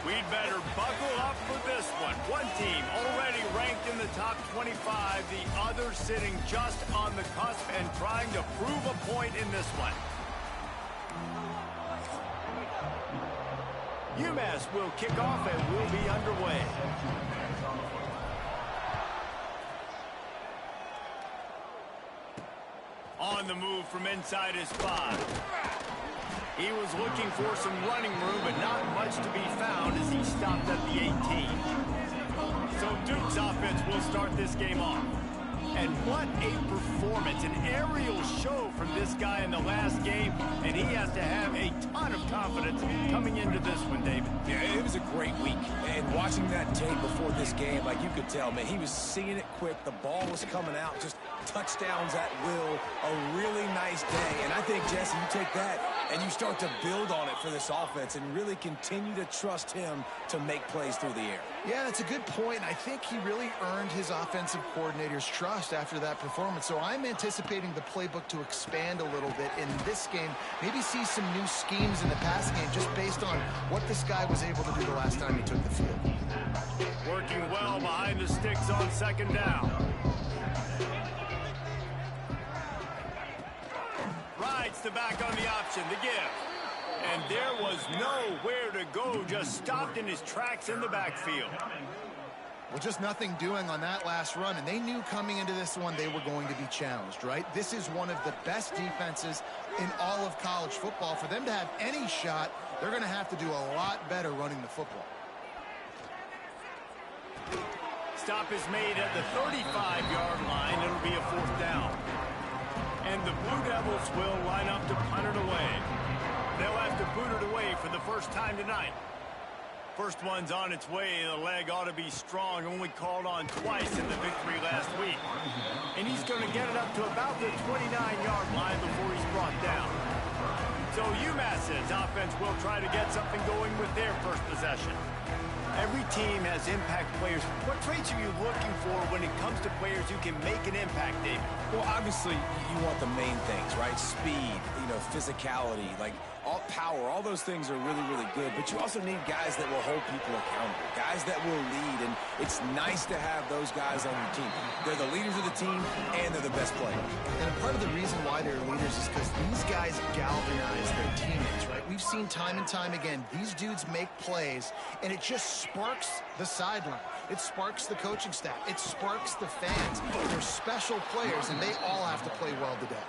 We'd better buckle up for this one. One team already ranked in the top 25, the other sitting just on the cusp and trying to prove a point in this one. UMass will kick off and will be underway. On the move from inside his 5. He was looking for some running room, but not much to be found as he stopped at the 18. So Duke's offense will start this game off. And what a performance, an aerial show from this guy in the last game, and he has to have a ton of confidence coming into this one, David. Yeah, it was a great week, and watching that tape before this game, like you could tell, man, he was seeing it quick, the ball was coming out, just touchdowns at will, a really nice day, and I think, Jesse, you take that and you start to build on it for this offense and really continue to trust him to make plays through the air. Yeah, that's a good point. I think he really earned his offensive coordinator's trust after that performance. So I'm anticipating the playbook to expand a little bit in this game. Maybe see some new schemes in the passing game just based on what this guy was able to do the last time he took the field. Working well behind the sticks on second down. Rides the back on the option, the give. And there was nowhere to go, just stopped in his tracks in the backfield. Well, just nothing doing on that last run, and they knew coming into this one they were going to be challenged, right? This is one of the best defenses in all of college football. For them to have any shot, they're going to have to do a lot better running the football. Stop is made at the 35-yard line. It'll be a 4th down. And the Blue Devils will line up to punt it away. They'll have to boot it away for the first time tonight. First one's on its way. The leg ought to be strong. Only called on twice in the victory last week. And he's going to get it up to about the 29-yard line before he's brought down. So UMass's offense will try to get something going with their first possession. Every team has impact players. What traits are you looking for when it comes to players who can make an impact, David? Well, obviously, you want the main things, right? Speed, physicality, like all power, all those things are really, really good. But you also need guys that will hold people accountable, guys that will lead. And it's nice to have those guys on your team. They're the leaders of the team, and they're the best players. And part of the reason why they're leaders is because these guys galvanize their teammates, right? We've seen time and time again, these dudes make plays, and it just sparks the sideline. It sparks the coaching staff. It sparks the fans. They're special players, and they all have to play well today.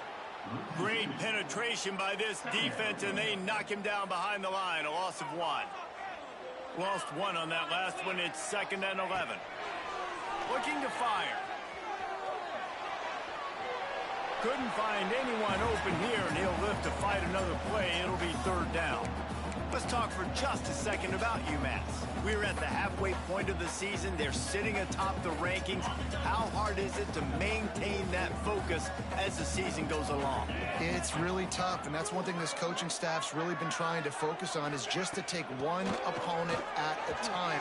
Great penetration by this defense, and they knock him down behind the line. A loss of 1. Lost 1 on that last one. It's 2nd and 11. Looking to fire. Couldn't find anyone open here, and he'll live to fight another play. It'll be 3rd down. Let's talk for just a second about UMass. We're at the halfway point of the season. They're sitting atop the rankings. How hard is it to maintain that focus as the season goes along? It's really tough, and that's one thing this coaching staff's really been trying to focus on is just to take one opponent at a time.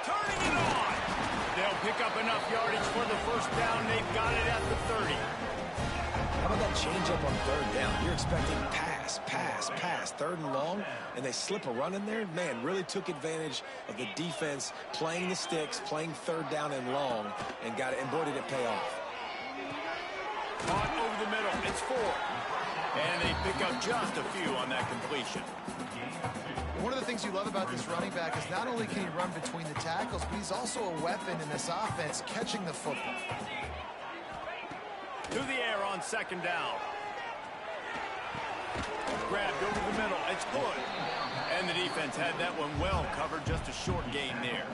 Turning it on! They'll pick up enough yardage for the first down. They've got it at the 30. How about that change-up on 3rd down? You're expecting pass, 3rd and long, and they slip a run in there? Man, really took advantage of the defense, playing the sticks, playing 3rd down and long, and got it, and boy, did it pay off. Caught over the middle, it's 4. And they pick up just a few on that completion. One of the things you love about this running back is not only can he run between the tackles, but he's also a weapon in this offense, catching the football. To the air on 2nd down. Grabbed over the middle. It's good. And the defense had that one well covered. Just a short gain there.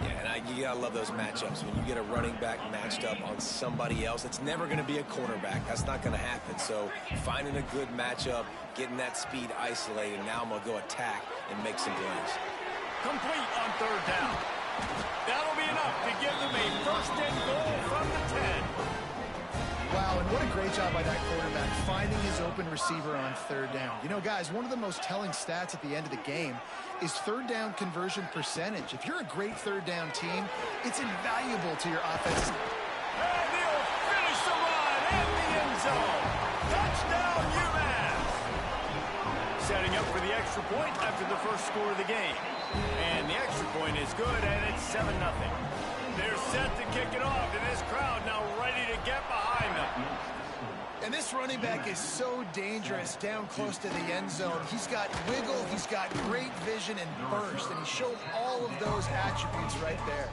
Yeah, and you got to love those matchups. When you get a running back matched up on somebody else, it's never going to be a cornerback. That's not going to happen. So finding a good matchup, getting that speed isolated. Now I'm going to go attack and make some plays. Complete on 3rd down. That'll be enough to give them a 1st and goal from the 10. Wow, and what a great job by that quarterback, finding his open receiver on 3rd down. You know, guys, one of the most telling stats at the end of the game is 3rd down conversion percentage. If you're a great 3rd down team, it's invaluable to your offense. And he'll finish the run in the end zone. Touchdown, UMass. setting up for the extra point after the first score of the game. And the extra point is good, and it's 7-0. They're set to kick it off, and this crowd now ready to get behind them. And this running back is so dangerous down close to the end zone. He's got wiggle, he's got great vision and burst, and he showed all of those attributes right there.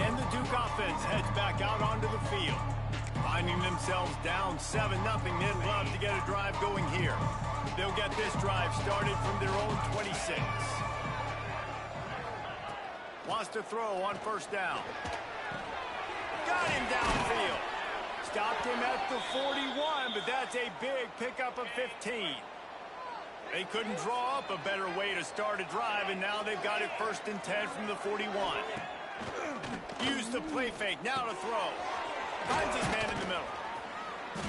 And the Duke offense heads back out onto the field. Finding themselves down 7-0, they'd love to get a drive going here. They'll get this drive started from their own 26. Wants to throw on first down. Got him downfield. Stopped him at the 41, but that's a big pickup of 15. They couldn't draw up a better way to start a drive, and now they've got it 1st and 10 from the 41. Use the play fake, now to throw. Finds his man in the middle.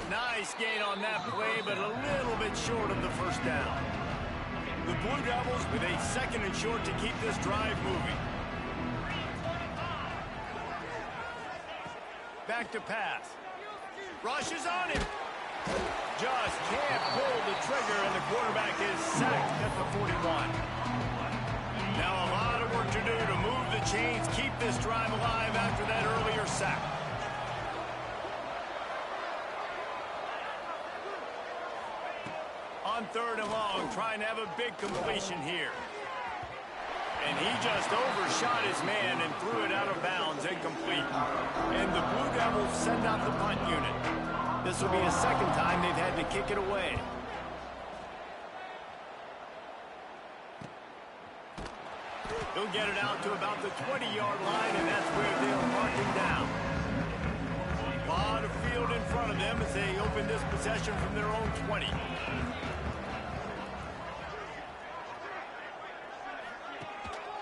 Nice gain on that play, but a little bit short of the first down. The Blue Devils with a 2nd and short to keep this drive moving. Back to pass. Rushes on him. Just can't pull the trigger, and the quarterback is sacked at the 41. Now a lot of work to do to move the chains, keep this drive alive after that earlier sack. On 3rd and long, trying to have a big completion here. And he just overshot his man and threw it out of bounds, incomplete. And the Blue Devils send out the punt unit. This will be a 2nd time they've had to kick it away. He'll get it out to about the 20-yard line, and that's where they'll mark him down. A lot of field in front of them as they open this possession from their own 20.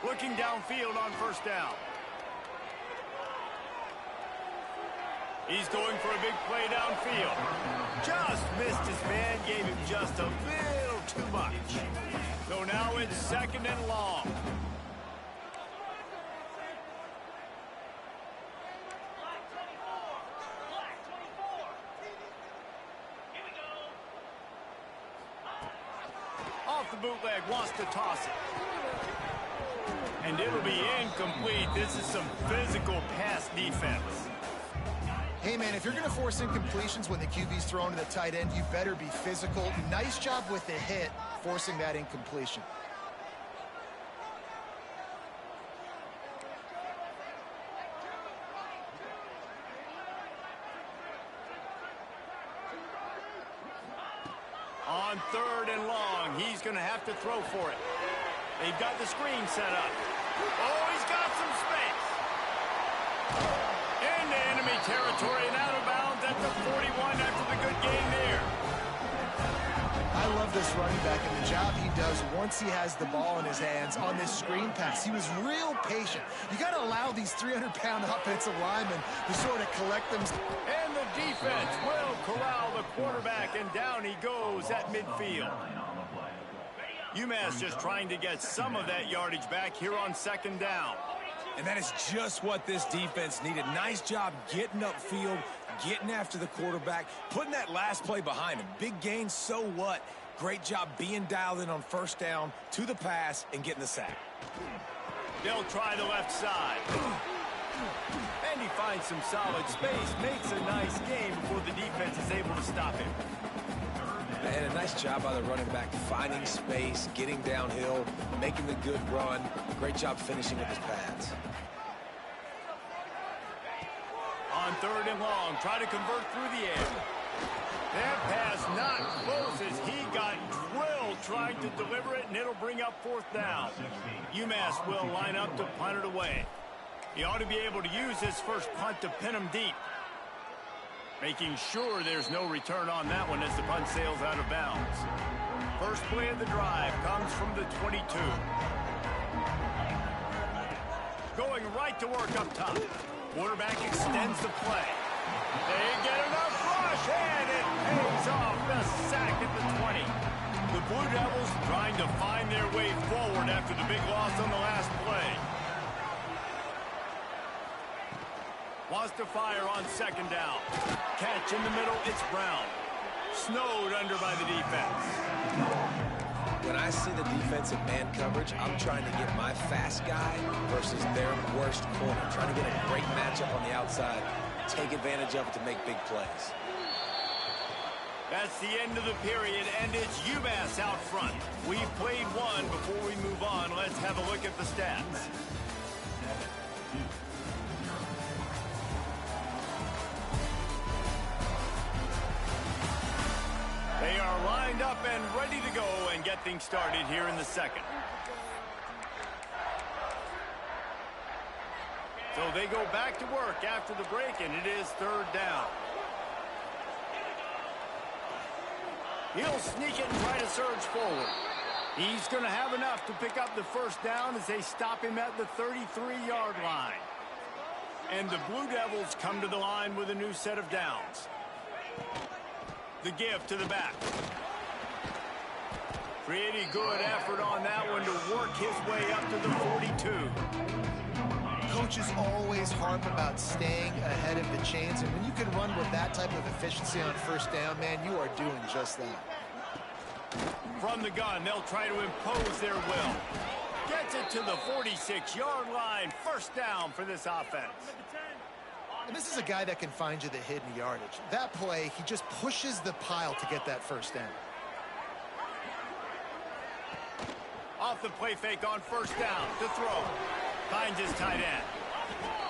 Looking downfield on first down. He's going for a big play downfield. Just missed his man, gave him just a little too much. So now it's 2nd and long. Off the bootleg, wants to toss it. And it'll be incomplete. This is some physical pass defense. Hey, man, if you're going to force incompletions when the QB's thrown to the tight end, you better be physical. Nice job with the hit, forcing that incompletion. On 3rd and long, he's going to have to throw for it. They've got the screen set up. Oh, he's got some space. Into enemy territory and out of bounds at the 41 after the good gain there. I love this running back and the job he does once he has the ball in his hands on this screen pass. He was real patient. You got to allow these 300-pound offensive linemen to sort of collect them. And the defense will corral the quarterback, and down he goes at midfield. UMass just trying to get some of that yardage back here on 2nd down. And that is just what this defense needed. Nice job getting upfield, getting after the quarterback, putting that last play behind him. Big gain, so what? Great job being dialed in on first down to the pass and getting the sack. They'll try the left side. And he finds some solid space, makes a nice game before the defense is able to stop him. And a nice job by the running back, finding space, getting downhill, making the good run. Great job finishing with his pads. On 3rd and long, try to convert through the air. That pass not close as he got drilled trying to deliver it, and it'll bring up 4th down. UMass will line up to punt it away. He ought to be able to use his first punt to pin him deep. Making sure there's no return on that one as the punt sails out of bounds. First play of the drive comes from the 22. Going right to work up top. Quarterback extends the play. They get enough rush, and it pays off. The sack at the 20. The Blue Devils trying to find their way forward after the big loss on the last play. Wants to fire on 2nd down. Catch in the middle, it's Brown. Snowed under by the defense. When I see the defensive man coverage, I'm trying to get my fast guy versus their worst corner. Trying to get a great matchup on the outside, take advantage of it to make big plays. That's the end of the period, and it's UMass out front. We've played one. Before we move on, let's have a look at the stats. They are lined up and ready to go and get things started here in the second. So they go back to work after the break, and it is third down. He'll sneak it and try to surge forward. He's going to have enough to pick up the first down as they stop him at the 33-yard line. And the Blue Devils come to the line with a new set of downs. The give to the back. Pretty good effort on that one to work his way up to the 42. Coaches always harp about staying ahead of the chains, and when you can run with that type of efficiency on first down, man, you are doing just that. From the gun, they'll try to impose their will. Gets it to the 46-yard line. First down for this offense. And this is a guy that can find you the hidden yardage. That play, he just pushes the pile to get that first down. Off the play fake on first down to throw. Finds his tight end.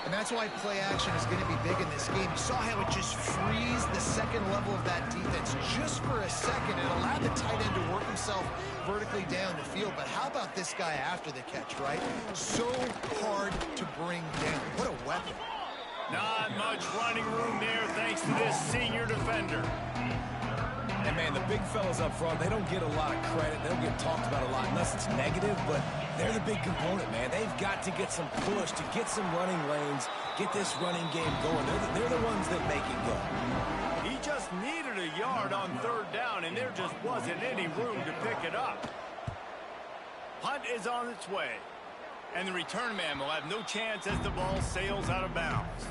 And that's why play action is going to be big in this game. You saw how it just frees the second level of that defense just for a second. It allowed the tight end to work himself vertically down the field. But how about this guy after the catch, right? So hard to bring down. What a weapon. Not much running room there thanks to this senior defender. And, man, the big fellas up front, they don't get a lot of credit. They don't get talked about a lot unless it's negative, but they're the big component, man. They've got to get some push, to get some running lanes, get this running game going. They're the ones that make it go. He just needed a yard on third down, and there just wasn't any room to pick it up. Punt is on its way, and the return man will have no chance as the ball sails out of bounds.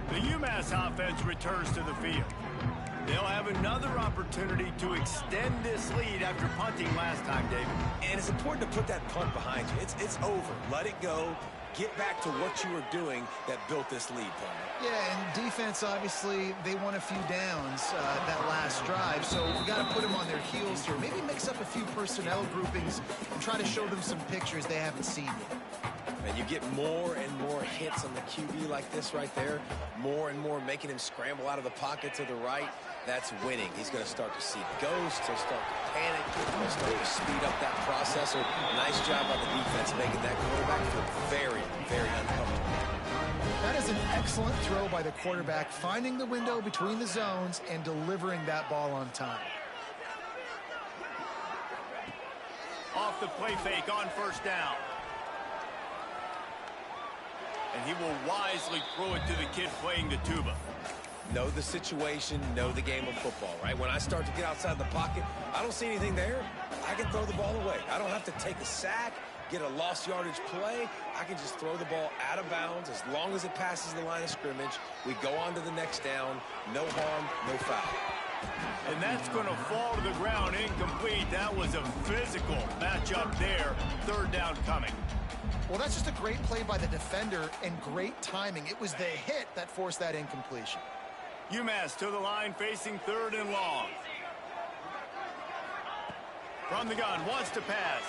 The UMass offense returns to the field. They'll have another opportunity to extend this lead after punting last time, David. And it's important to put that punt behind you. It's over. Let it go. Get back to what you were doing that built this lead, partner. Yeah, and defense, obviously, they won a few downs that last drive, so we got to put them on their heels here. Maybe mix up a few personnel groupings and try to show them some pictures they haven't seen yet. And you get more and more hits on the QB like this right there, more and more making him scramble out of the pocket to the right. That's winning. He's going to start to see ghosts. He'll start to panic. He'll start to speed up that process. So nice job by the defense making that quarterback feel very, very uncomfortable. That is an excellent throw by the quarterback, finding the window between the zones and delivering that ball on time. Off the play fake on first down. And he will wisely throw it to the kid playing the tuba. Know the situation, know the game of football, right? When I start to get outside the pocket, I don't see anything there. I can throw the ball away. I don't have to take a sack, get a lost yardage play. I can just throw the ball out of bounds as long as it passes the line of scrimmage. We go on to the next down. No harm, no foul. And that's going to fall to the ground incomplete. That was a physical matchup there. Third down coming. Well, that's just a great play by the defender and great timing. It was the hit that forced that incompletion. UMass to the line facing third and long. From the gun, wants to pass.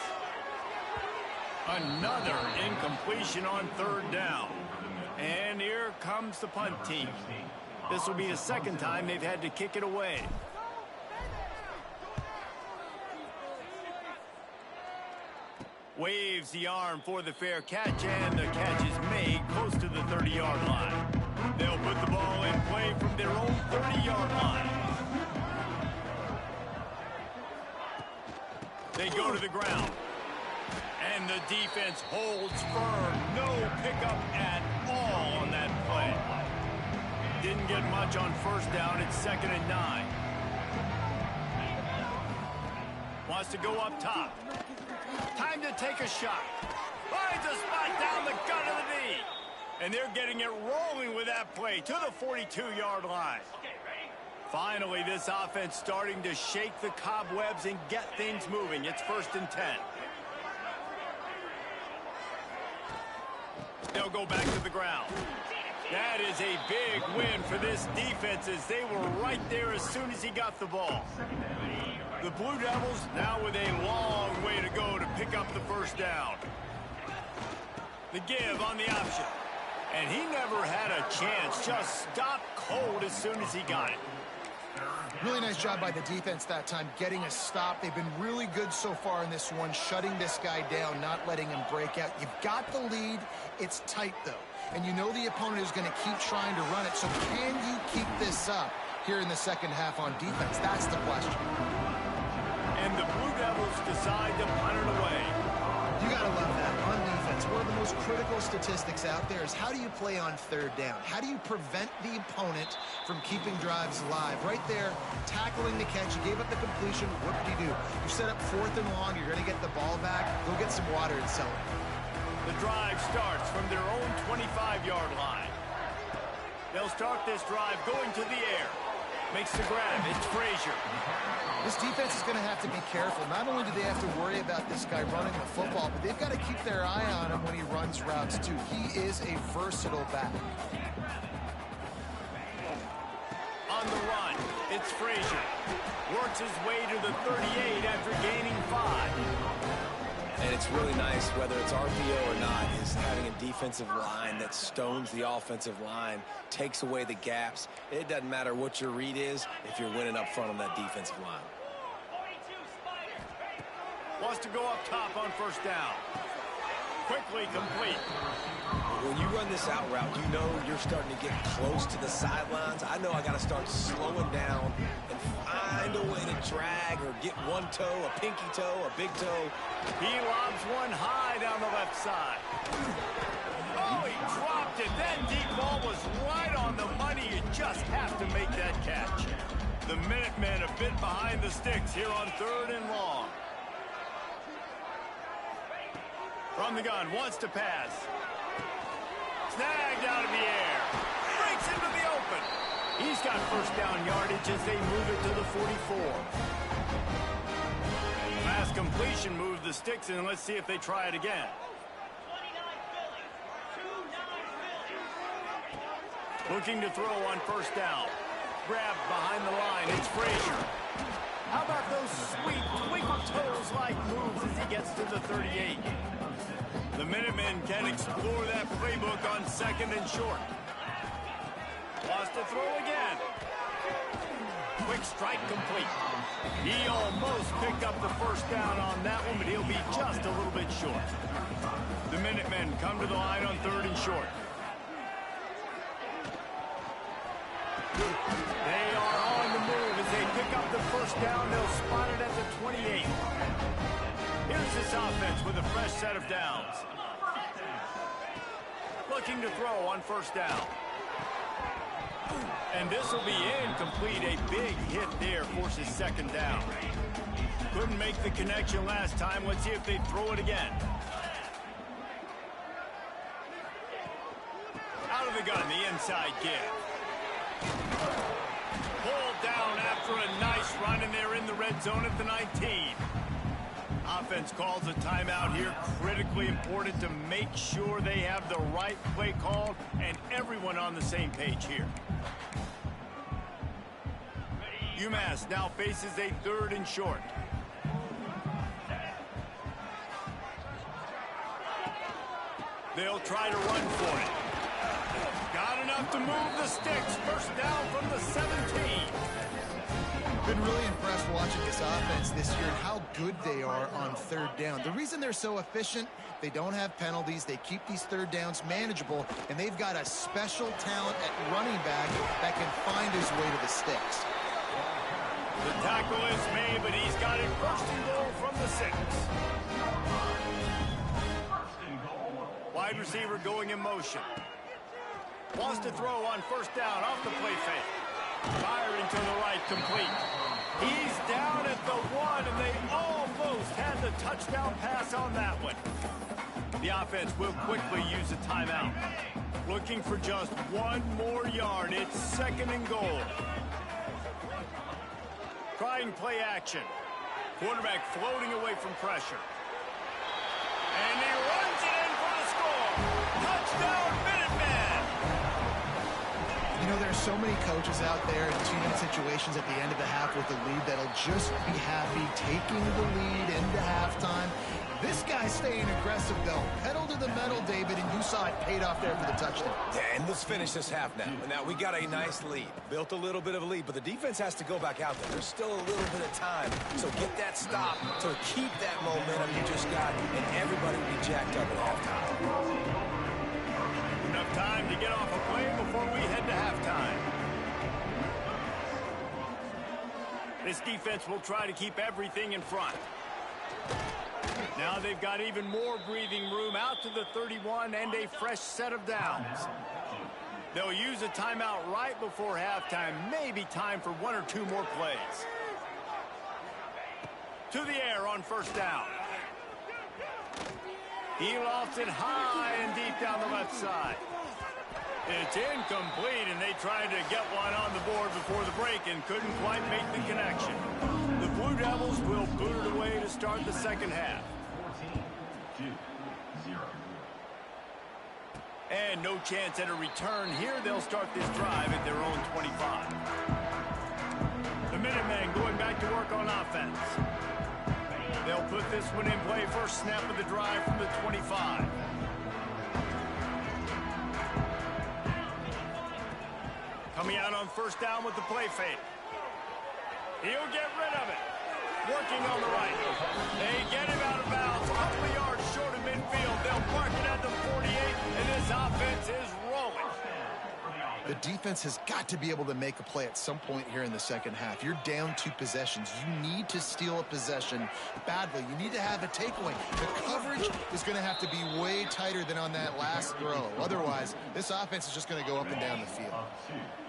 Another incompletion on third down. And here comes the punt team. This will be the second time they've had to kick it away. Waves the arm for the fair catch, and the catch is made close to the 30-yard line. They'll put the ball in play from their own 30-yard line. They go to the ground. And the defense holds firm. No pickup at all on that play. Didn't get much on first down. It's 2nd and 9. Wants to go up top. Time to take a shot. Finds a spot down the gut of the knee. And they're getting it rolling with that play to the 42-yard line. Finally, this offense starting to shake the cobwebs and get things moving. It's 1st and 10. They'll go back to the ground. That is a big win for this defense as they were right there as soon as he got the ball. The Blue Devils now with a long way to go to pick up the 1st down. The give on the option. And he never had a chance. Just stopped cold as soon as he got it. Really nice job by the defense that time, getting a stop. They've been really good so far in this one, shutting this guy down, not letting him break out. You've got the lead. It's tight, though. And you know the opponent is going to keep trying to run it. So can you keep this up here in the second half on defense? That's the question. And the Blue Devils decide to punt it away. You got to love that on defense. One of the most critical statistics out there is how do you play on 3rd down? How do you prevent the opponent from keeping drives alive? Right there, tackling the catch. You gave up the completion. Whoop-de-doo. You set up 4th and long. You're going to get the ball back. Go get some water and sell it. The drive starts from their own 25-yard line. They'll start this drive going to the air. Makes the grab. It's Frazier. This defense is going to have to be careful. Not only do they have to worry about this guy running the football, but they've got to keep their eye on him when he runs routes, too. He is a versatile back. On the run, it's Frazier. Works his way to the 38 after gaining 5. And it's really nice, whether it's RPO or not, is having a defensive line that stones the offensive line, takes away the gaps. It doesn't matter what your read is if you're winning up front on that defensive line. Wants to go up top on 1st down. Quickly complete. When you run this out route, you know you're starting to get close to the sidelines. I know I got to start slowing down and find a way to drag or get one toe, a pinky toe, a big toe. He lobs one high down the left side. Oh, he dropped it. That deep ball was right on the money. You just have to make that catch. The Minutemen a bit behind the sticks here on 3rd and long. From the gun, wants to pass. Snagged out of the air. Breaks into the open. He's got 1st down yardage as they move it to the 44. Pass completion moved the sticks, and let's see if they try it again. Looking to throw on 1st down. Grab behind the line. It's Frazier. How about those sweet twinkle toes-like moves as he gets to the 38? The Minutemen can explore that playbook on 2nd and short. Wants to throw again. Quick strike complete. He almost picked up the 1st down on that one, but he'll be just a little bit short. The Minutemen come to the line on 3rd and short. They are on the move as they pick up the 1st down. They'll spot it at the 28. Here's this offense with a fresh set of downs. Looking to throw on 1st down. And this will be incomplete. A big hit there forces 2nd down. Couldn't make the connection last time. Let's see if they throw it again. Out of the gun, the inside give. Pulled down after a nice run, and they're in the red zone at the 19. Offense calls a timeout here. Critically important to make sure they have the right play called and everyone on the same page here. UMass now faces a 3rd and short. They'll try to run for it. Got enough to move the sticks. 1st down from the 17. Been really impressed watching this offense this year and how good they are on 3rd down. The reason they're so efficient, they don't have penalties. They keep these 3rd downs manageable, and they've got a special talent at running back that can find his way to the sticks. The tackle is made, but he's got it 1st and goal from the 6. Wide receiver going in motion. Wants to throw on 1st down off the play fake. Firing to the right, complete. He's down at the 1, and they almost had the touchdown pass on that one. The offense will quickly use a timeout. Looking for just 1 more yard. It's 2nd and goal. showing play action. Quarterback floating away from pressure. And he runs it in for the score. Touchdown, Minuteman! You know, there are so many coaches out there in two-minute situations at the end of the half with the lead that'll just be happy taking the lead into halftime. This guy's staying aggressive, though. Pedal to the metal, David, and you saw it paid off there for the touchdown. And let's finish this half now. Now, we got a nice lead. Built a little bit of a lead, but the defense has to go back out there. There's still a little bit of time. So get that stop to keep that momentum you just got, and everybody will be jacked up at halftime. Enough time to get off a play before we head to halftime. This defense will try to keep everything in front. Now they've got even more breathing room out to the 31 and a fresh set of downs. They'll use a timeout right before halftime. Maybe time for one or two more plays. To the air on first down. He lofts it high and deep down the left side. It's incomplete, and they tried to get one on the board before the break and couldn't quite make the connection. The Blue Devils will boot it away to start the second half. 14-0. And no chance at a return here. They'll start this drive at their own 25. The Minutemen going back to work on offense. They'll put this one in play. First snap of the drive from the 25. Coming out on first down with the play fake. He'll get rid of it. Working on the right. They get him out of bounds. A couple of yards short of midfield. They'll park it at the 48, and this offense is rolling. The defense has got to be able to make a play at some point here in the second half. You're down 2 possessions. You need to steal a possession badly. You need to have a takeaway. The coverage is going to have to be way tighter than on that last throw. Otherwise, this offense is just going to go up and down the field.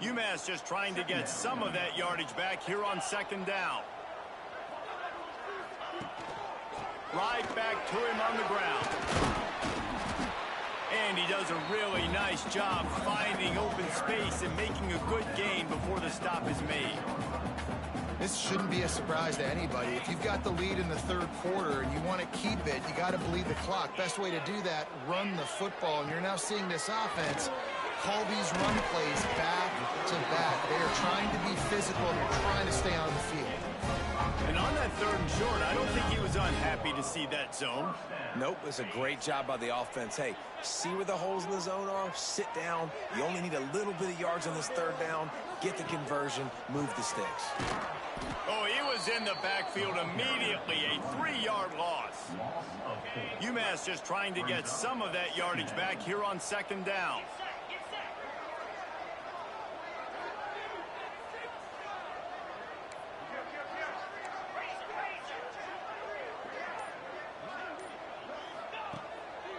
UMass just trying to get some of that yardage back here on second down. Right back to him on the ground. And he does a really nice job finding open space and making a good gain before the stop is made. This shouldn't be a surprise to anybody. If you've got the lead in the third quarter and you want to keep it, you got to bleed the clock. Best way to do that, run the football. And you're now seeing this offense call these run plays back to back. They are trying to be physical and they're trying to stay on the field. And on that third and short, I don't think he was unhappy to see that zone. Nope, it's a great job by the offense. Hey, see where the holes in the zone are, sit down. You only need a little bit of yards on this third down. Get the conversion, move the sticks. Oh, he was in the backfield immediately, a 3-yard loss. UMass just trying to get some of that yardage back here on second down.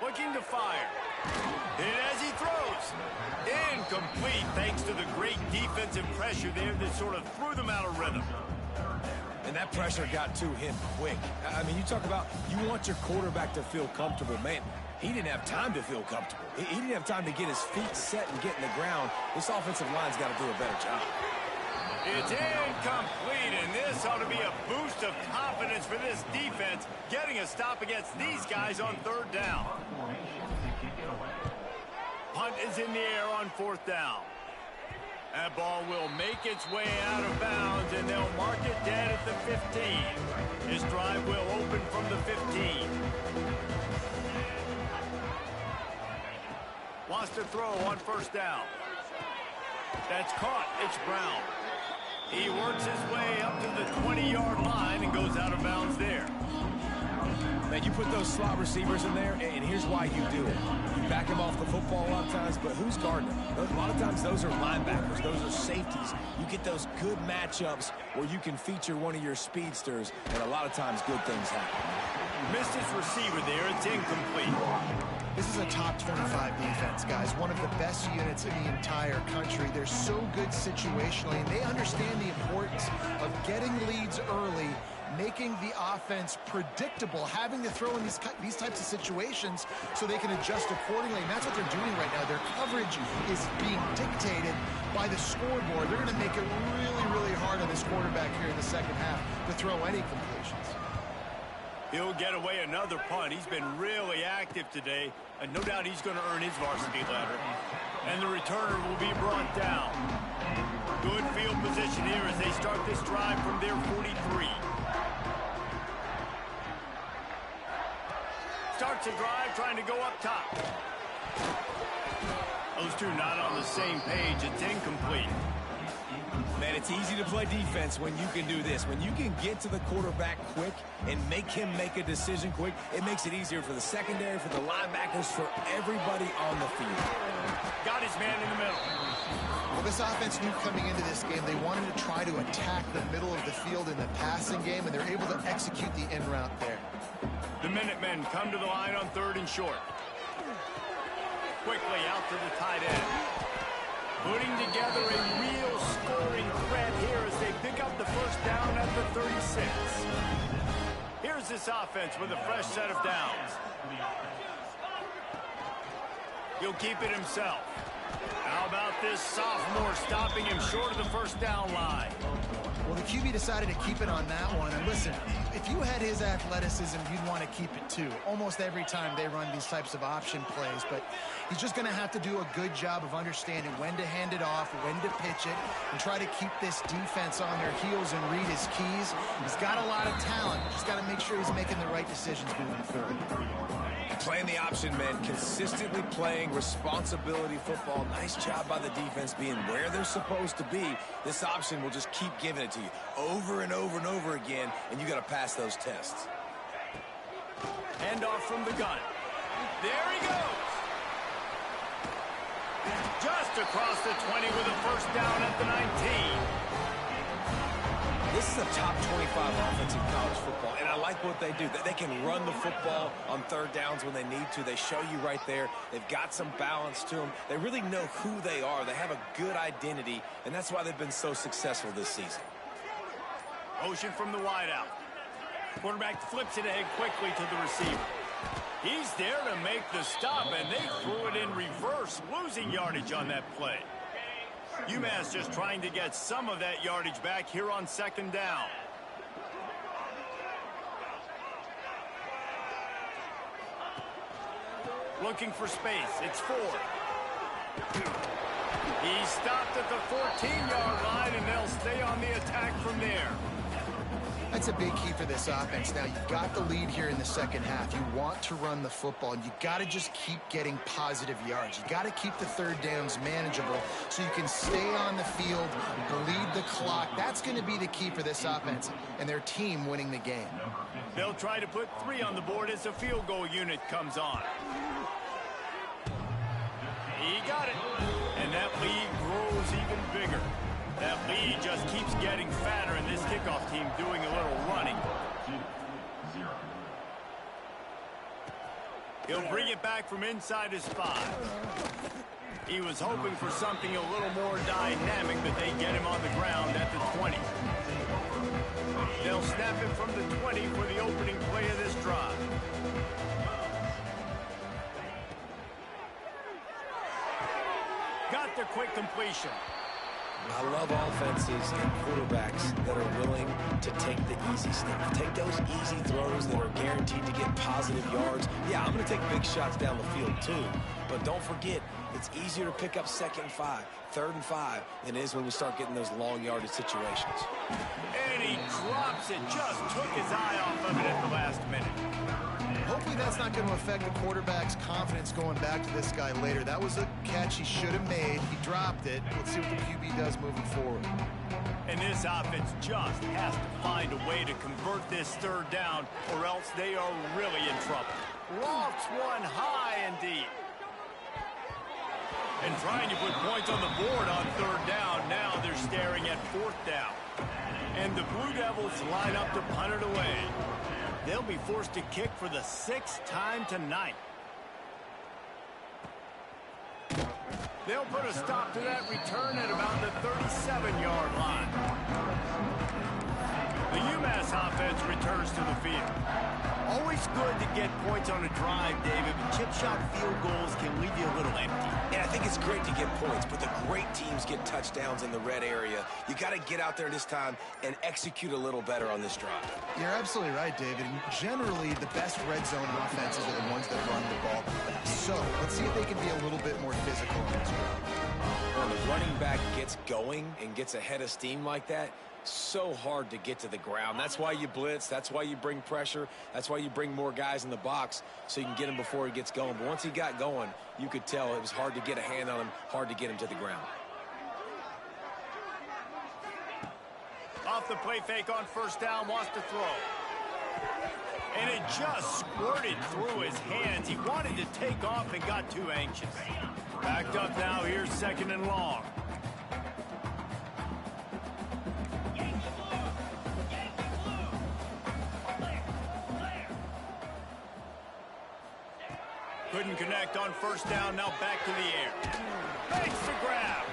Looking to fire. And as he throws, incomplete thanks to the great defensive pressure there that sort of threw them out of rhythm. And that pressure got to him quick. I mean, you talk about you want your quarterback to feel comfortable. Man, he didn't have time to feel comfortable. He didn't have time to get his feet set and get in the ground. This offensive line's got to do a better job. It's incomplete, and this ought to be a boost of confidence for this defense, getting a stop against these guys on third down. Punt is in the air on fourth down. That ball will make its way out of bounds, and they'll mark it dead at the 15. This drive will open from the 15. Wants to throw on first down. That's caught. It's Brown. He works his way up to the 20-yard line and goes out of bounds there. Man, you put those slot receivers in there, and here's why you do it. You back them off the football a lot of times, but who's guarding them? A lot of times those are linebackers. Those are safeties. You get those good matchups where you can feature one of your speedsters, and a lot of times good things happen. Missed his receiver there. It's incomplete. This is a top 25 defense, guys. One of the best units in the entire country. They're so good situationally, and they understand the importance of getting leads early, making the offense predictable, having to throw in these types of situations so they can adjust accordingly. And that's what they're doing right now. Their coverage is being dictated by the scoreboard, they're going to make it really, really hard on this quarterback here in the second half to throw any completions. He'll get away another punt. He's been really active today, and no doubt he's going to earn his varsity letter. And the returner will be brought down. Good field position here as they start this drive from their 43. Starts a drive trying to go up top. Those two not on the same page. It's incomplete. Man, it's easy to play defense when you can do this. When you can get to the quarterback quick and make him make a decision quick, it makes it easier for the secondary, for the linebackers, for everybody on the field. Got his man in the middle. Well, this offense knew coming into this game they wanted to try to attack the middle of the field in the passing game, and they're able to execute the in route there. The Minutemen come to the line on 3rd and short. Quickly out to the tight end. Putting together a real scoring threat here as they pick up the first down at the 36. Here's this offense with a fresh set of downs. He'll keep it himself. How about this sophomore stopping him short of the first down line? Well, the QB decided to keep it on that one. And listen, if you had his athleticism, you'd want to keep it too. Almost every time they run these types of option plays. But he's just going to have to do a good job of understanding when to hand it off, when to pitch it, and try to keep this defense on their heels and read his keys. He's got a lot of talent. Just got to make sure he's making the right decisions moving forward. Playing the option, man, consistently playing responsibility football. Nice job by the defense being where they're supposed to be. This option will just keep giving it to you over and over and over again, and you got to pass those tests. Handoff from the gun. There he goes. Just across the 20 with a first down at the 19. This is a top 25 offense in college football, and I like what they do. They can run the football on 3rd downs when they need to. They show you right there. They've got some balance to them. They really know who they are. They have a good identity, and that's why they've been so successful this season. Motion from the wideout. Quarterback flips it ahead quickly to the receiver. He's there to make the stop, and they threw it in reverse, losing yardage on that play. UMass just trying to get some of that yardage back here on 2nd down. Looking for space. It's 4. He stopped at the 14-yard line, and they'll stay on the attack from there. That's a big key for this offense. Now, you've got the lead here in the second half. You want to run the football, and you got to just keep getting positive yards. You got to keep the 3rd downs manageable so you can stay on the field, bleed the clock. That's going to be the key for this offense and their team winning the game. They'll try to put 3 on the board as the field goal unit comes on. He got it, and that lead grows even bigger. That lead just keeps getting fatter, and this kickoff team doing a little running. He'll bring it back from inside his 5. He was hoping for something a little more dynamic, but they get him on the ground at the 20. They'll snap him from the 20 for the opening play of this drive. Got the quick completion. I love offenses and quarterbacks that are willing to take the easy stuff. Take those easy throws that are guaranteed to get positive yards. Yeah, I'm going to take big shots down the field too. But don't forget, it's easier to pick up 2nd and 5, 3rd and 5 than it is when we start getting those long yardage situations. And he drops it. Just took his eye off of it at the last minute. Hopefully that's not going to affect the quarterback's confidence going back to this guy later. That was a catch he should have made. He dropped it. Let's see what the QB does moving forward. And this offense just has to find a way to convert this 3rd down, or else they are really in trouble. Lofts one high and deep. And trying to put points on the board on 3rd down. Now they're staring at 4th down. And the Blue Devils line up to punt it away. They'll be forced to kick for the 6th time tonight. They'll put a stop to that return at about the 37-yard line. The UMass offense returns to the field. Always good to get points on a drive, David, but chip shot field goals can leave you a little empty. And I think it's great to get points, but the great teams get touchdowns in the red area. You got to get out there this time and execute a little better on this drive. You're absolutely right, David. And generally, the best red zone offenses are the ones that run the ball the best. So let's see if they can be a little bit more physical in this drive. When the running back gets going and gets ahead of steam like that, so hard to get to the ground. That's why you blitz. That's why you bring pressure. That's why you bring more guys in the box so you can get him before he gets going. But once he got going, you could tell it was hard to get a hand on him, hard to get him to the ground. Off the play fake on first down, wants to throw. And it just squirted through his hands. He wanted to take off and got too anxious. Backed up now, here's second and long. Couldn't connect on first down, now back to the air. Makes the grab.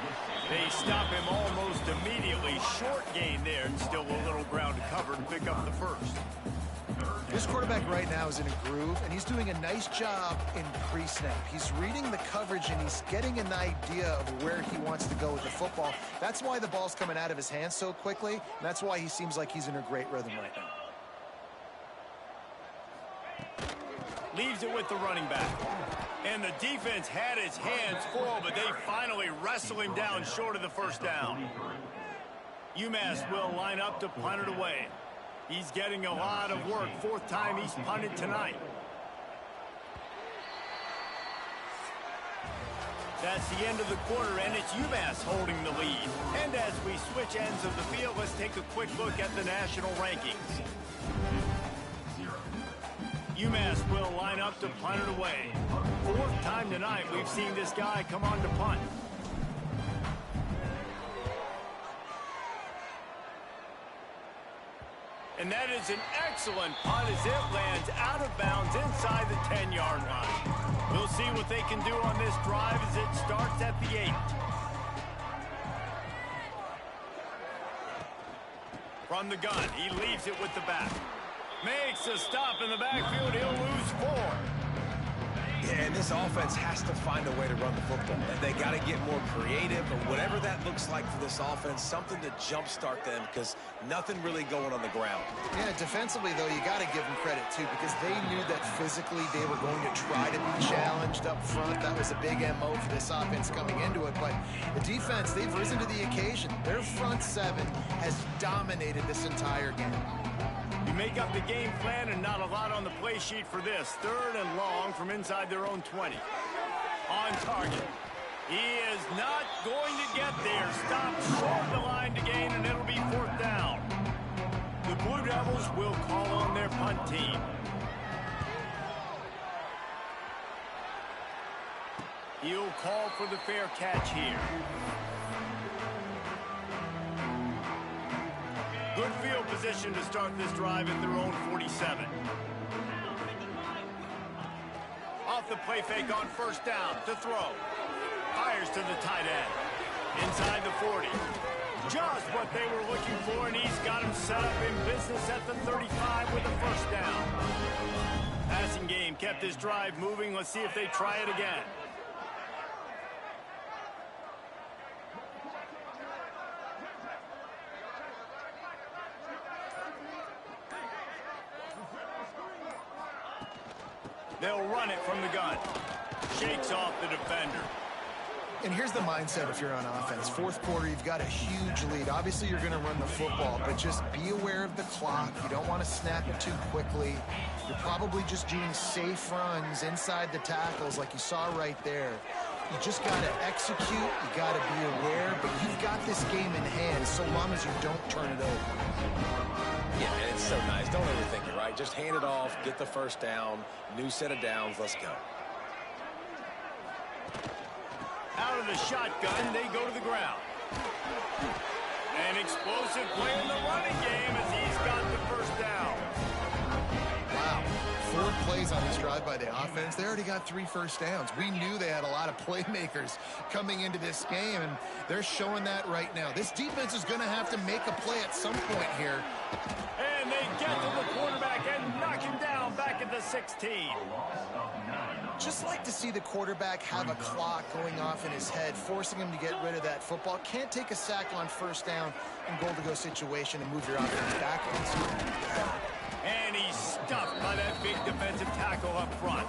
They stop him almost immediately. Short gain there, and still a little ground to cover to pick up the first. This quarterback right now is in a groove, and he's doing a nice job in pre-snap. He's reading the coverage, and he's getting an idea of where he wants to go with the football. That's why the ball's coming out of his hands so quickly, and that's why he seems like he's in a great rhythm right now. Leaves it with the running back. And the defense had his hands full, but they finally wrestle him down short of the first down. UMass will line up to punt it away. He's getting a lot of work. Fourth time he's punted tonight. That's the end of the quarter, and it's UMass holding the lead. And as we switch ends of the field, let's take a quick look at the national rankings. UMass will line up to punt it away. Fourth time tonight we've seen this guy come on to punt. And that is an excellent punt as it lands out of bounds inside the 10-yard line. We'll see what they can do on this drive as it starts at the 8. From the gun, he leaves it with the back. Makes a stop in the backfield. He'll lose 4. Yeah, and this offense has to find a way to run the football. And they got to get more creative, or whatever that looks like for this offense, something to jumpstart them, because nothing really going on the ground. Yeah, defensively, though, you got to give them credit, too, because they knew that physically they were going to try to be challenged up front. That was a big MO for this offense coming into it. But the defense, they've risen to the occasion. Their front seven has dominated this entire game. You make up the game plan and not a lot on the play sheet for this. Third and long from inside their own 20. On target. He is not going to get there. Stopped short of the line to gain, and it'll be fourth down. The Blue Devils will call on their punt team. He'll call for the fair catch here. Good field position to start this drive at their own 47. Off the play fake on first down to throw. Fires to the tight end. Inside the 40. Just what they were looking for, and he's got him set up in business at the 35 with a first down. Passing game kept this drive moving. Let's see if they try it again. They'll run it from the gun. Shakes off the defender. And here's the mindset if you're on offense. Fourth quarter, you've got a huge lead. Obviously, you're going to run the football, but just be aware of the clock. You don't want to snap it too quickly. You're probably just doing safe runs inside the tackles like you saw right there. You just got to execute. You got to be aware, but you've got this game in hand so long as you don't turn it over. Yeah, and it's so nice. Don't overthink it, right? Just hand it off, get the first down, new set of downs, let's go. Out of the shotgun, they go to the ground. An explosive play in the running game as he's got the first down. Wow. 4 plays on this drive by the offense. They already got 3 first downs. We knew they had a lot of playmakers coming into this game, and they're showing that right now. This defense is going to have to make a play at some point here. And they get to the quarterback and knock him down back 16. Just like to see the quarterback have a clock going off in his head, forcing him to get rid of that football. Can't take a sack on first down and goal-to-go situation and move your offense backwards. And he's stuffed by that big defensive tackle up front.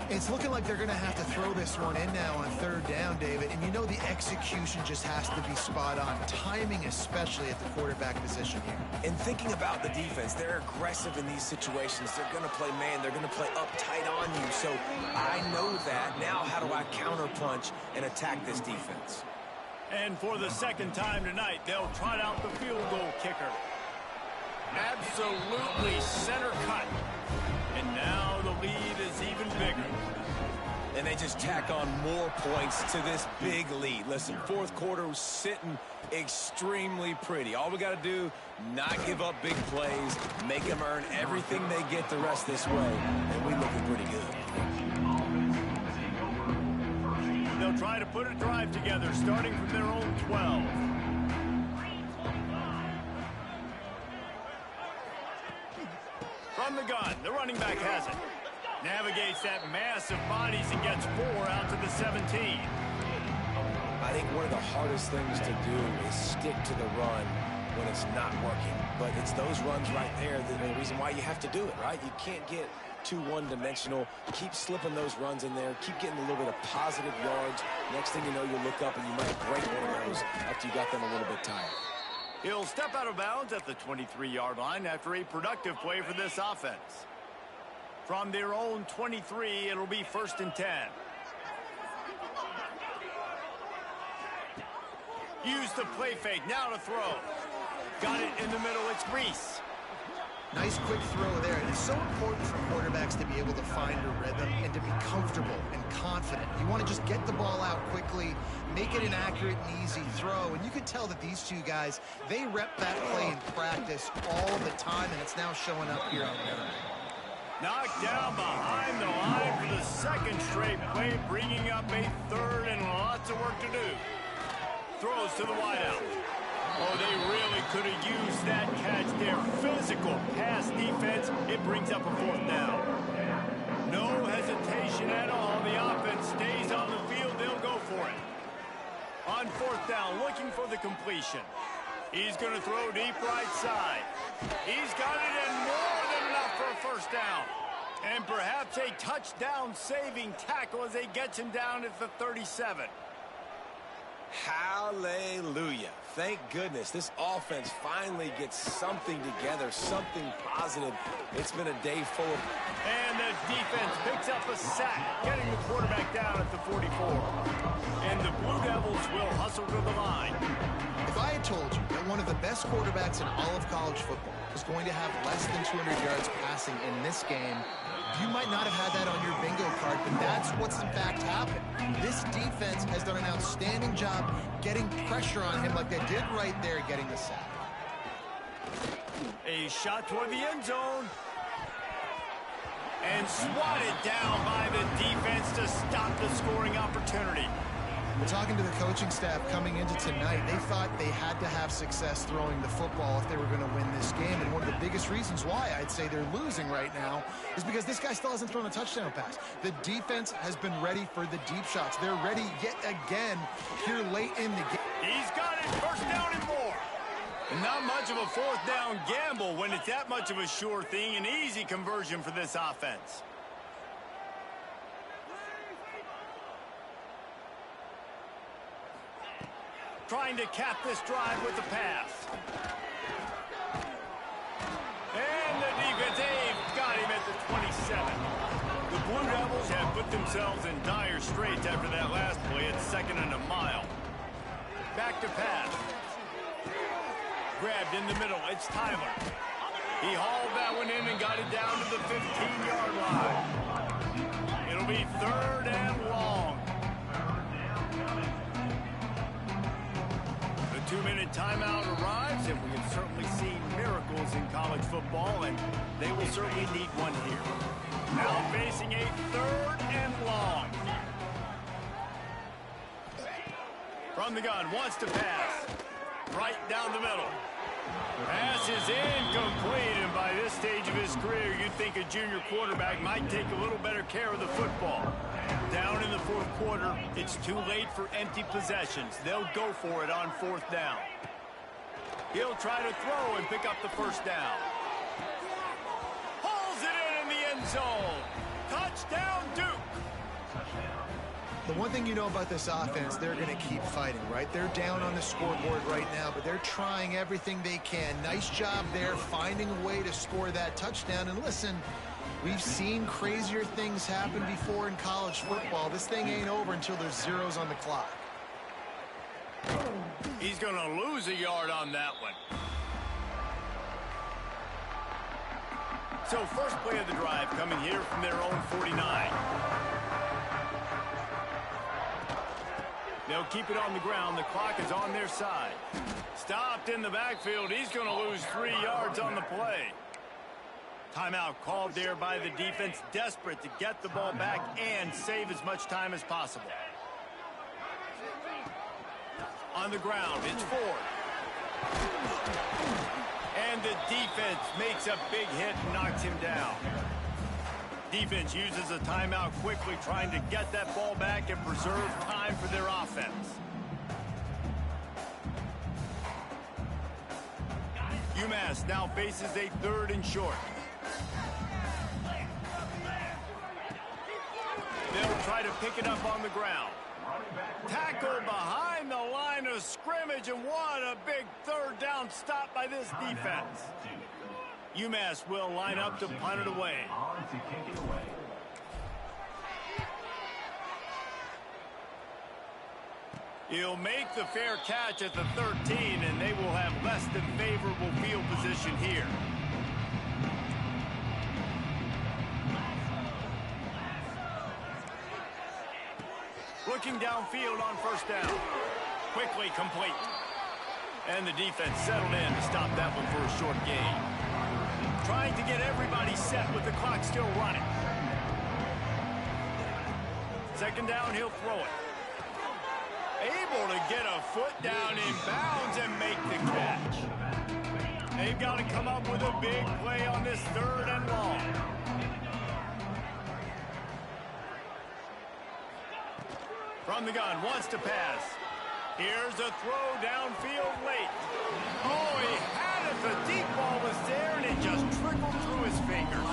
It's looking like they're going to have to throw this one in now on third down, David. And you know the execution just has to be spot on. Timing especially at the quarterback position here. And thinking about the defense, they're aggressive in these situations. They're going to play man. They're going to play up tight on you. So I know that. Now how do I counterpunch and attack this defense? And for the second time tonight, they'll trot out the field goal kicker. Absolutely center cut. And now the lead is even bigger. And they just tack on more points to this big lead. Listen, fourth quarter was sitting extremely pretty. All we got to do, not give up big plays, make them earn everything they get the rest this way, and we looking pretty good. They'll try to put a drive together, starting from their own 12. From the gun, the running back has it. Navigates that mass of bodies and gets 4 out to the 17. I think one of the hardest things to do is stick to the run when it's not working. But it's those runs right there that are the reason why you have to do it, right? You can't get too one-dimensional. Keep slipping those runs in there. Keep getting a little bit of positive yards. Next thing you know, you look up and you might break one of those after you got them a little bit tired. He'll step out of bounds at the 23-yard line after a productive play for this offense. From their own 23, it'll be 1st and 10. Use the play fake, now to throw. Got it in the middle, it's Reese. Nice quick throw there. And it's so important for quarterbacks to be able to find a rhythm and to be comfortable and confident. You want to just get the ball out quickly, make it an accurate and easy throw. And you can tell that these two guys, they rep that play in practice all the time, and it's now showing up here on Monday. Knocked down behind the line for the second straight play, bringing up a 3rd and lots of work to do. Throws to the wideout. Oh, they really could have used that catch there. Physical pass defense. It brings up a 4th down. No hesitation at all. The offense stays on the field. They'll go for it. On 4th down, looking for the completion. He's going to throw deep right side. He's got it in more than enough for a 1st down. And perhaps a touchdown-saving tackle as they get him down at the 37. Hallelujah. Thank goodness this offense finally gets something together, something positive. It's been a day full of... And the defense picks up a sack, getting the quarterback down at the 44. And the Blue Devils will hustle to the line. If I had told you that one of the best quarterbacks in all of college football was going to have less than 200 yards passing in this game, you might not have had that on your bingo card, but that's what's in fact happened. This defense has done an outstanding job getting pressure on him like they did right there, getting the sack. A shot toward the end zone. And swatted down by the defense to stop the scoring opportunity. Talking to the coaching staff coming into tonight, they thought they had to have success throwing the football if they were going to win this game. And one of the biggest reasons why I'd say they're losing right now is because this guy still hasn't thrown a touchdown pass. The defense has been ready for the deep shots. They're ready yet again here late in the game. He's got it, 1st down and more. And not much of a 4th down gamble when it's that much of a sure thing. An easy conversion for this offense. Trying to cap this drive with the pass. And the defense, they've got him at the 27. The Blue Devils have put themselves in dire straits after that last play at 2nd and a mile. Back to pass. Grabbed in the middle, it's Tyler. He hauled that one in and got it down to the 15-yard line. It'll be 3rd and long. 2-minute timeout arrives, and we have certainly seen miracles in college football, and they will certainly need one here. Now facing a 3rd and long. From the gun, wants to pass. Right down the middle. Pass is incomplete, and by this stage of his career, you'd think a junior quarterback might take a little better care of the football. Down in the fourth quarter, it's too late for empty possessions. They'll go for it on fourth down. He'll try to throw and pick up the first down. Hauls it in the end zone. Touchdown, Duke. The one thing you know about this offense, they're going to keep fighting, right? They're down on the scoreboard right now, but they're trying everything they can. Nice job there, finding a way to score that touchdown. And listen, we've seen crazier things happen before in college football. This thing ain't over until there's zeros on the clock. He's going to lose a yard on that one. So first play of the drive coming here from their own 49. They'll keep it on the ground. The clock is on their side. Stopped in the backfield. He's going to lose 3 yards on the play. Timeout called there by the defense, desperate to get the ball back and save as much time as possible. On the ground, it's fourth. And the defense makes a big hit and knocks him down. Defense uses a timeout quickly, trying to get that ball back and preserve time for their offense. UMass now faces a 3rd and short. They'll try to pick it up on the ground. Tackle behind the line of scrimmage, and what a big 3rd down stop by this defense. UMass will line up to punt it away. He'll make the fair catch at the 13, and they will have less than favorable field position here. Looking downfield on first down. Quickly complete. And the defense settled in to stop that one for a short gain. Trying to get everybody set with the clock still running. Second down, he'll throw it. Able to get a foot down in bounds and make the catch. They've got to come up with a big play on this 3rd and long. From the gun, wants to pass. Here's a throw downfield late. Oh, he had it. The deep ball was there, and it just trickled through his fingers.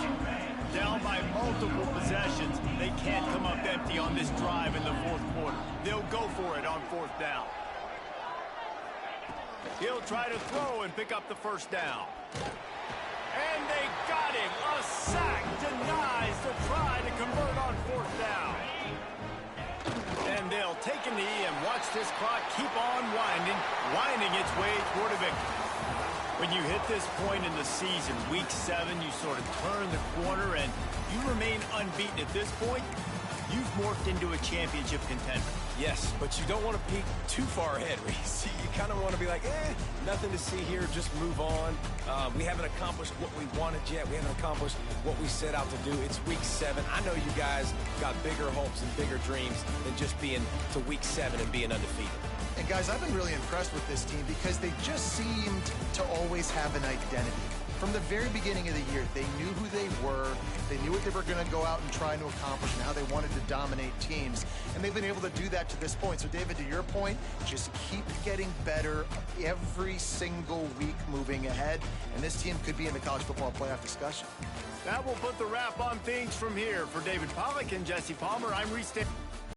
Down by multiple possessions. They can't come up empty on this drive in the fourth quarter. They'll go for it on fourth down. He'll try to throw and pick up the first down. And they got him. A sack denies the try to convert on fourth down. And they'll take a knee and watch this clock keep on winding its way toward a victory. When you hit this point in the season, week 7, you sort of turn the corner and you remain unbeaten at this point. You've morphed into a championship contender. Yes, but you don't want to peek too far ahead, Reese. You kind of want to be like, nothing to see here, just move on. We haven't accomplished what we wanted yet. We haven't accomplished what we set out to do. It's week 7. I know you guys got bigger hopes and bigger dreams than just being to week 7 and being undefeated. And guys, I've been really impressed with this team because they just seemed to always have an identity. From the very beginning of the year, they knew who they were, they knew what they were going to go out and try to accomplish and how they wanted to dominate teams. And they've been able to do that to this point. So, David, to your point, just keep getting better every single week moving ahead. And this team could be in the college football playoff discussion. That will put the wrap on things from here. For David Pollack and Jesse Palmer, I'm Reese.